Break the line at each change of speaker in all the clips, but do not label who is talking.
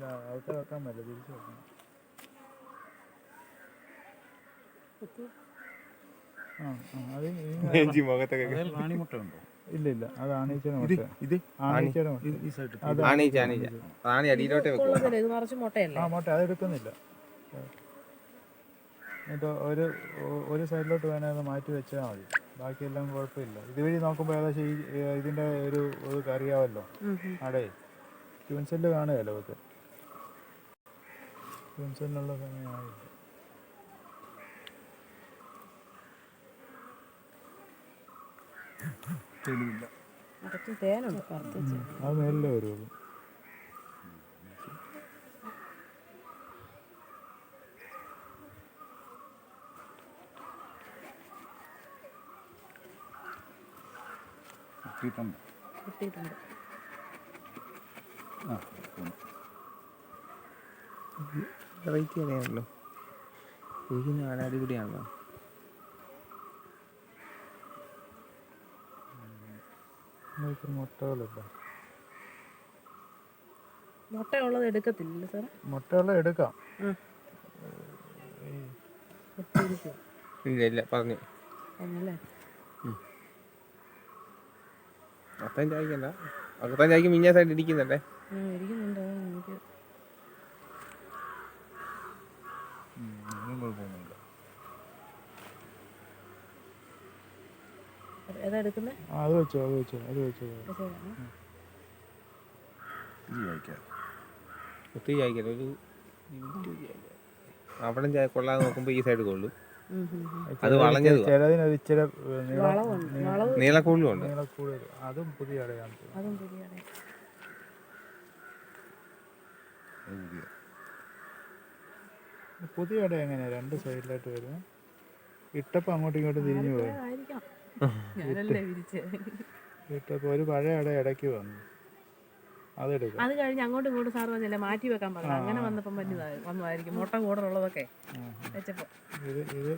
അകത്ത് വെക്കാൻ പറ്റില്ല, തിരിച്ചു വെക്കണം.
റാണിമുട്ട ഉണ്ടോ?
ഇല്ല ഇല്ല, അത് ആണീച്ചയുടെ മുട്ട.
ഇത്
ആണീച്ചയുടെ മുട്ട.
ഈ സൈഡ്
ആ മുട്ട അതെടുക്കുന്നില്ല. എന്നിട്ട് ഒരു സൈഡിലോട്ട് വേണേൽ അത് മാറ്റി വെച്ചാൽ മതി, ബാക്കിയെല്ലാം കുഴപ്പമില്ല. ഇതുവഴി നോക്കുമ്പോൾ ഏകദേശം ഇതിൻ്റെ ഒരു അറിയാമല്ലോ. അടേ ട്യൂൻസെല്ല് കാണുകയല്ലോ ഒക്കെ, ട്യൂൻസെല്ലിനുള്ള സമയമായില്ല. തെളിവില്ല, അത് മേലിലേ വരുള്ളൂ.
കിട്ടിയിട്ടുണ്ട്.
വെറൈറ്റി അറിയാമല്ലോ, ഇരിക്കുന്ന അടിപൊളിയാണല്ലോ.
മുട്ടകളില്ല,
മുട്ടയുള്ളത് എടുക്കത്തില്ല സാർ.
മുട്ടയുള്ളത് എടുക്കാം.
ഇല്ല ഇല്ല പറഞ്ഞു
ഒന്നല്ലേ.
അത്തം ചായക്കല്ല, അകത്താൻ ചായക്ക് മിഞ്ഞ സൈഡ് ഇരിക്കുന്നുണ്ടേ.
ഇരിക്കുന്നുണ്ട്. എനിക്ക്
കുഴപ്പമൊന്നുമില്ല.
ഏതാ എടുക്കുന്നത്?
അത് വെച്ചോ, അത് വെച്ചോ, അത് വെച്ചോ.
ഒത്തിരി ചായക്കല്ല, ഒരു അവിടെ ചായ കൊള്ളാതെ നോക്കുമ്പോൾ ഈ സൈഡ് കൊള്ളും. അത് വളഞ്ഞത്
ചിലതിനൊരു ഇച്ചിരി
നീളക്കൂടുതലുണ്ട്.
അതും പുതിയ അടയാണ്. പുതിയ അട എങ്ങനെയാ രണ്ട് സൈഡിലായിട്ട് വരുന്നത്? ഇട്ടപ്പോൾ അങ്ങോട്ടും ഇങ്ങോട്ടും തിരിഞ്ഞു പോയി. ഇട്ടപ്പോൾ ഒരു പഴയ അട ഇടയ്ക്ക് വന്നു, അതെടുക്കാം.
അത് കഴിഞ്ഞ് അങ്ങോട്ടും ഇങ്ങോട്ടും സാർ പറഞ്ഞല്ലേ മാറ്റി വെക്കാൻ പറഞ്ഞു. അങ്ങനെ വന്നപ്പം വന്നതായിരിക്കും മുട്ട കൂടുതലുള്ളതൊക്കെ വെച്ചപ്പോൾ.
ഇത്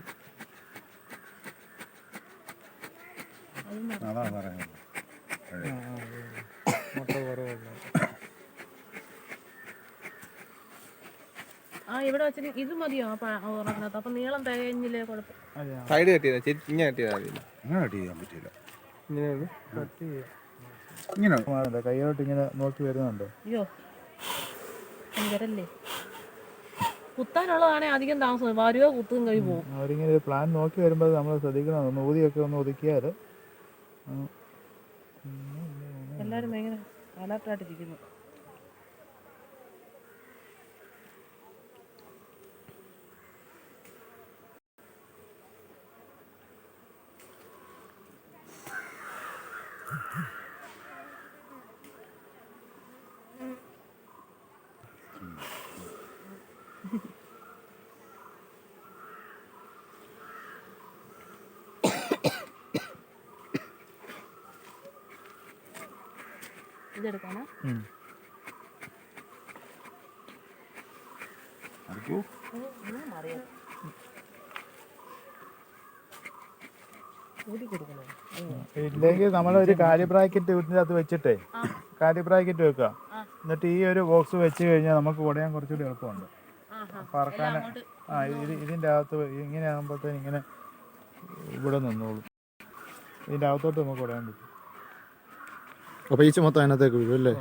മുട്ട കുറവല്ല.
ഇവിടെ വെച്ചിട്ട് ഇത് മതിയോ ഉറങ്ങാത്ത? അപ്പൊ നീളം തികഞ്ഞില്ലേ? കുഴപ്പം
സൈഡ് കെട്ടിയതാ, ഇങ്ങനെ കെട്ടിയതാ.
അങ്ങനെ കട്ട് ചെയ്യാൻ പറ്റില്ല,
ഇങ്ങനെ കൈയോട്ട് ഇങ്ങനെ നോക്കി വരുന്നുണ്ടോ?
അയ്യോ വരല്ലേ, കുത്താനുള്ളതാണെ അധികം താമസം വരുവോ കുത്തും കഴി പോകും.
അവരിങ്ങനെ ഒരു പ്ലാൻ നോക്കി വരുമ്പോൾ നമ്മൾ ശ്രദ്ധിക്കണം. ഒന്ന് ഊതിയൊക്കെ ഒന്ന് ഒതുക്കിയാൽ.
എല്ലാവരും ഭയങ്കര അലർട്ടായിട്ടിരിക്കുന്നു. ഇതെടുക്കാനാ?
ഇല്ലെങ്കിൽ നമ്മളൊരു കാലി ബ്രാക്കറ്റ് വീട്ടിൻ്റെ അകത്ത് വെച്ചിട്ടേ കാലി ബ്രാക്കറ്റ് വെക്കുക. എന്നിട്ട് ഈ ഒരു ബോക്സ് വെച്ച് കഴിഞ്ഞാൽ നമുക്ക് കുടയാൻ കുറച്ചുകൂടി എളുപ്പമുണ്ട്. പറക്കാൻ ഇതിൻ്റെ അകത്ത് ഇങ്ങനെ ആകുമ്പോഴത്തേന് ഇങ്ങനെ ഇവിടെ നിന്നോളും. ഇതിൻ്റെ അകത്തോട്ട് നമുക്ക് കുടയാൻ പറ്റും.
അപ്പോൾ ഈച്ച മൊത്തം അതിനകത്തേക്ക് വീഴും അല്ലേ?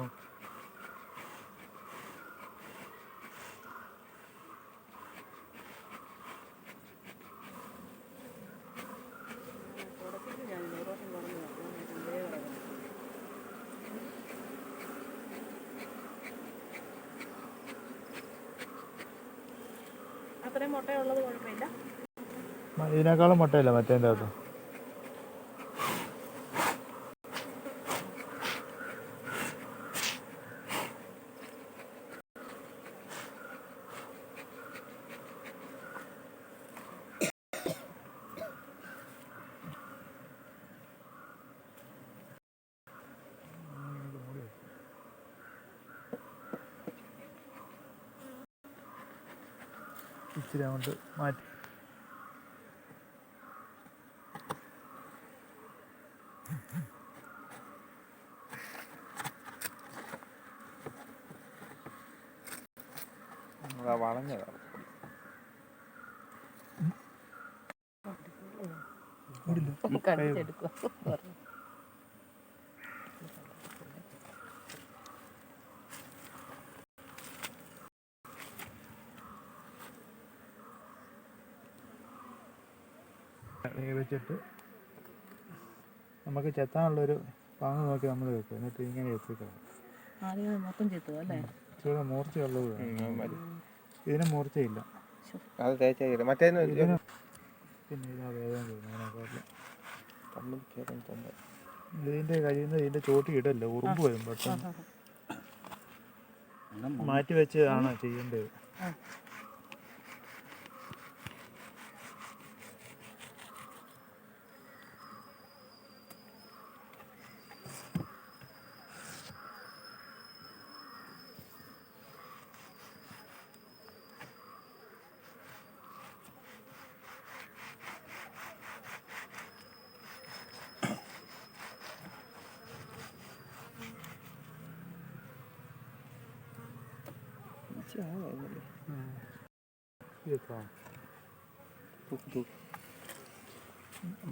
അത്രയും മുട്ടയുള്ളത് കുഴപ്പമില്ല.
ഇതിനേക്കാളും മുട്ടയില്ല മറ്റേൻ്റെ അകത്ത്. ഇച്ചിരി അങ്ങോട്ട് മാറ്റി.
അതാ വളഞ്ഞതാ.
കടിച്ചെടുക്കുക.
വെച്ചിട്ട് നമുക്ക് ചെത്താനുള്ളൊരു പാങ്ങ് നോക്കി നമ്മൾ വെക്കും. എന്നിട്ട് ഇങ്ങനെ എത്തിക്കണം.
ആദ്യം മൊത്തം ചെത്തുക അല്ലേ?
ഇച്ചിരി മൂർച്ചയുള്ളത് വേണം. ഇതിന് മൂർച്ചയില്ല.
അത് തേച്ചാ മറ്റേന്ന്
ഇതിന് പിന്നെ ഇതാ വേദന തോന്നുന്നു. ഇതിൻ്റെ കഴിയുന്ന ഇതിൻ്റെ ചോട്ടി ഇടല്ല, ഉറുമ്പ് വരും പെട്ടെന്ന്. മാറ്റി വെച്ചതാണ് ചെയ്യേണ്ടത്.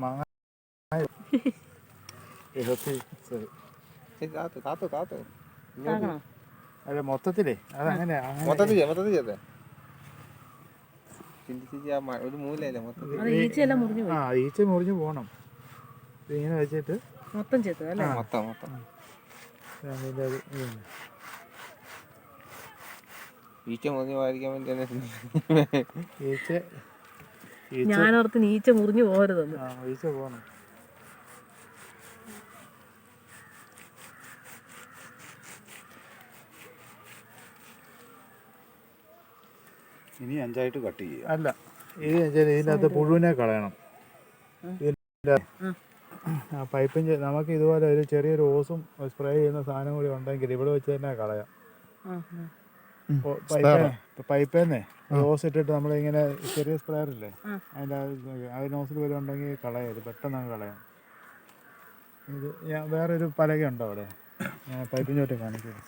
മാങ്ങ അല്ല മൊത്തത്തിലേ അതങ്ങനെ
മൊത്തത്തിൽ ചെയ്തേ. ചിന്തിച്ച് ഒരു മൂലല്ലേ മൊത്തത്തിൽ.
അത് ഈച്ചയെല്ലാം മുറിഞ്ഞു പോയി.
ഈച്ച മുറിഞ്ഞു പോകണം. ഇങ്ങനെ വെച്ചിട്ട്
മൊത്തം ചെത്തുക അല്ലേ?
മൊത്തം
അതിൻ്റെ അത്
ഈച്ച മുറിഞ്ഞു പോകാതിരിക്കാൻ വേണ്ടി
ഈച്ച
ഞാനോർത്തിന് ഈച്ച മുറിഞ്ഞു പോകരുതെന്ന്.
ഈച്ച പോകണം.
ഇനി 5 കട്ട് ചെയ്യുക.
അല്ല, ഇതിനകത്ത് പുഴുവിനെ കളയണം. പൈപ്പും നമുക്ക് ഇതുപോലെ ഒരു ചെറിയൊരു ഓസും സ്പ്രേ ചെയ്യുന്ന സാധനം കൂടി ഉണ്ടെങ്കിൽ ഇവിടെ വെച്ച് തന്നെ കളയാം. പൈപ്പേന്നേ ഓസ് ഇട്ടിട്ട് നമ്മളിങ്ങനെ ചെറിയ സ്പ്രെയർ ഇല്ലേ, അതിൻ്റെ നോസിൽ വരുന്നുണ്ടെങ്കിൽ കളയരുത്, പെട്ടെന്ന് അങ്ങ് കളയാം. ഇത് വേറൊരു പലകയുണ്ടോ അവിടെ? ഞാൻ പൈപ്പിൻ്റെ ചോട്ട് കാണിക്കാം.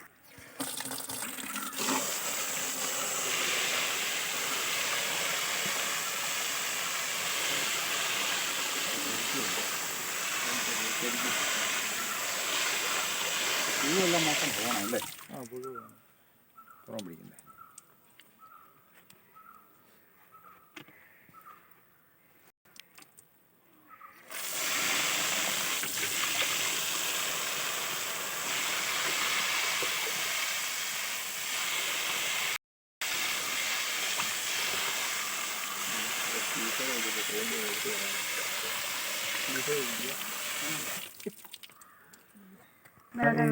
ഇതെല്ലാം മൊത്തം പോകണം അല്ലേ?
പുഴു വേണം.
പുറം പിടിക്കണ്ടേ?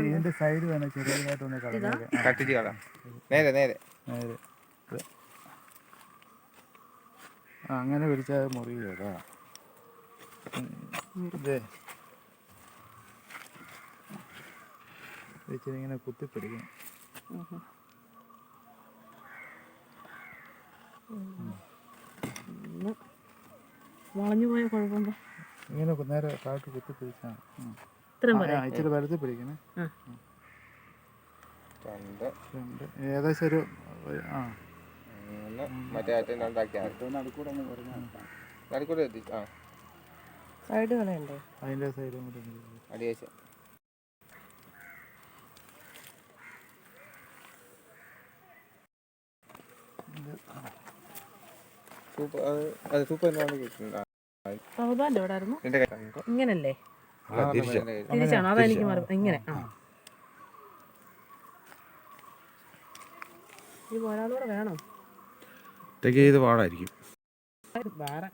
ഇതിന്റെ സൈഡ് വേണം ചെറിയതായിട്ടൊന്ന് കളഞ്ഞേക്കെ.
കട്ടിച്ച് കളാം. നേരെ നേരെ
നേരെ അങ്ങനെ പിടിച്ചാൽ മുറിയില്ല. ഇതേ ഇങ്ങനെ കുത്തിപ്പിടിക്കും.
വളഞ്ഞു പോയ കുഴപ്പമുണ്ടോ?
ഇങ്ങനെ നേരെ കാട്ട് കുത്തിപ്പിടിച്ചാൽ ഇച്ചിരി വലുത്തി പിടിക്കണേ. ഏകദേശം ഒരു
സൈഡ് കളയണ്ടേ?
അതിൻ്റെ സൈഡും കൂടെ
അടിയേച്ച
സൗദാൻ്റെ എവിടെ ആയിരുന്നു? ഇങ്ങനല്ലേ? തിരിച്ചാണോ? അതെനിക്ക് ഇങ്ങനെ. ഇത് ഒരാളൂടെ വേണം.
ഒറ്റയ്ക്ക് ചെയ്ത് പാടായിരിക്കും.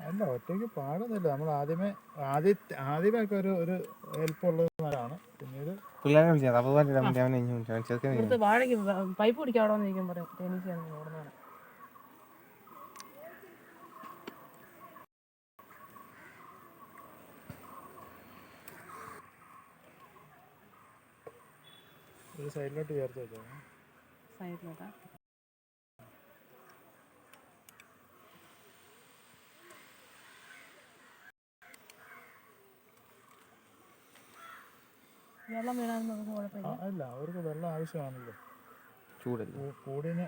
അല്ല, ഒറ്റയ്ക്ക് പാടുന്നില്ല. നമ്മൾ ആദ്യമേ ഒക്കെ ഒരു ഹെൽപ്പുള്ളത് നല്ലതാണ്. പിന്നീട്
ഇവിടുത്തെ വാഴയ്ക്ക് പൈപ്പ് പിടിക്കാവോന്ന് ചോദിക്കാൻ പറയും. ടെന്നീസിയാണ് ഓടുന്നതാണ്.
ഒരു സൈഡിലോട്ട് ചേർത്ത് വെച്ചോ.
സൈഡിലോട്ടാ? വെള്ളം വീണാലും നമുക്ക് കുഴപ്പമില്ല.
അല്ല, അവർക്ക് വെള്ളം ആവശ്യമാണല്ലോ.
ചൂടല്ലേ
കൂടിന്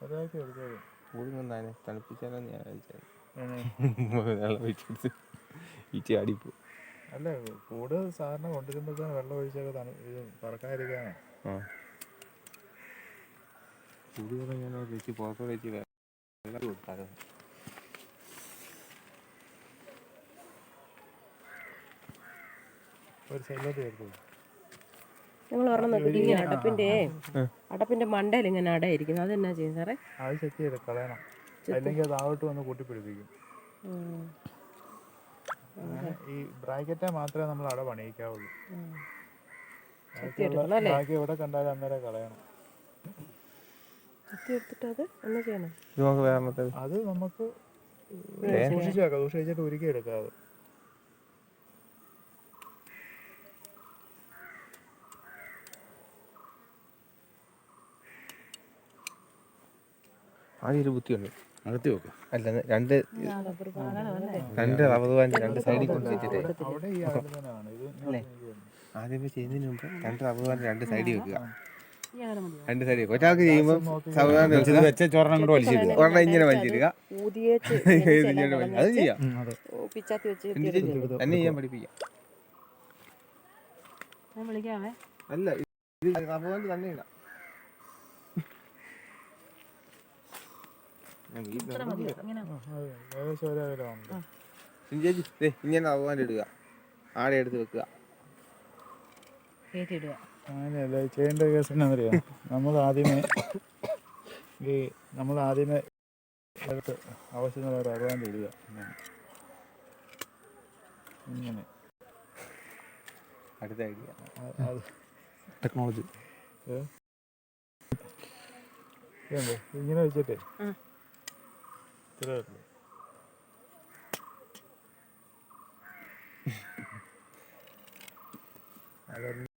ഒരാഴ്ച എടുത്തോളൂ.
കൂടുന്നതിനെ തണുപ്പിച്ചാലോ ഞാൻ കഴിച്ചത്
ഏഹ്.
വെള്ളം ഒഴിച്ചെടുത്ത് ഈച്ച ആടിപ്പോ.
അല്ല കൂട് സാറിന് കൊണ്ടുവരുമ്പോഴത്തേന് വെള്ളം ഒഴിച്ചൊക്കെ ഇത് പറക്കാതിരിക്കാനാണ്.
ആ കൂടുതലും ഞാൻ വെച്ച് പുറത്തോടെ വെച്ച് വെള്ളം കൊടുത്താലോ.
ഒരു സൈഡിലോട്ട് ചേർത്ത്
നിങ്ങൾ ഒരെണ്ണം നോക്കിയിട്ട് ഇങ്ങനെ അടപ്പിന്റെ മണ്ടയിൽ ഇങ്ങനെ അടയിരിക്കുന്നു, അതെന്നാ ചെയ്യും സാറേ?
അത് ചെത്തി ചെയ്ത് കളയണം, അല്ലെങ്കിൽ അത് ആവട്ട് വന്ന് കൂട്ടിപ്പിടിപ്പിക്കും. അങ്ങനെ ഈ ബ്രാക്കറ്റെ മാത്രമേ നമ്മൾ അട പണിയിക്കാവുള്ളൂ. ബാക്കി എവിടെ കണ്ടാലും അന്നേരം കളയണം.
എടുത്തിട്ട് അത് എന്നാ ചെയ്യണം?
ഇത് നമുക്ക് വേറെ
അത് നമുക്ക് സൂക്ഷിച്ച് വെക്കാം, സൂക്ഷിച്ചിട്ട് ഉരുക്കി എടുക്കാം. അത്
ആദ്യം ഒരു ബുദ്ധിയുണ്ട്.
അകത്തി വെക്കാം.
അല്ല രണ്ട് റബ്ബർ ബാൻഡ് രണ്ട് സൈഡിൽ കൊണ്ട് വെച്ചിട്ട്
അവിടെ ഈ ആളിൽ തന്നെയാണ് ഇത്.
ആദ്യമേ ചെയ്യുന്നതിന് മുമ്പ് രണ്ട് റബ്ബർ ബാൻഡ് രണ്ട് സൈഡിൽ വെക്കുക. രണ്ട് സൈഡിൽ വെക്കുക. ഒരാൾക്ക് ചെയ്യുമ്പോൾ റബ്ബർ ബാൻഡ്
ഇത് വെച്ച ചോറിനെ അങ്ങോട്ട് വലിച്ചിടുക.
ഒരെണ്ണം ഇങ്ങനെ വലിച്ചിടുക. അത് ചെയ്യാം, തന്നെ ചെയ്യാൻ പഠിപ്പിക്കാം. അല്ല ഇത് റബ്ബർ ബാൻഡ് തന്നെ ഇടാം.
ഏകദേശം ഒരേ വില ഉണ്ട്.
ചേച്ചി ഇങ്ങനെ റബ്ബർ ബാൻഡ് ഇടുക, ആടെ എടുത്ത് വെക്കുക.
അങ്ങനെയല്ല ചെയ്യേണ്ട കേസ് എന്നാന്നറിയാം. നമ്മൾ ആദ്യമേ എടുത്ത് ആവശ്യമുള്ള ഒരു അറുപത് ഇടുക. ഇങ്ങനെ
അടുത്ത ഐഡിയ
അത്
ടെക്നോളജി
ഇങ്ങനെ വെച്ചിട്ടേ ഇത്ര അതൊന്നും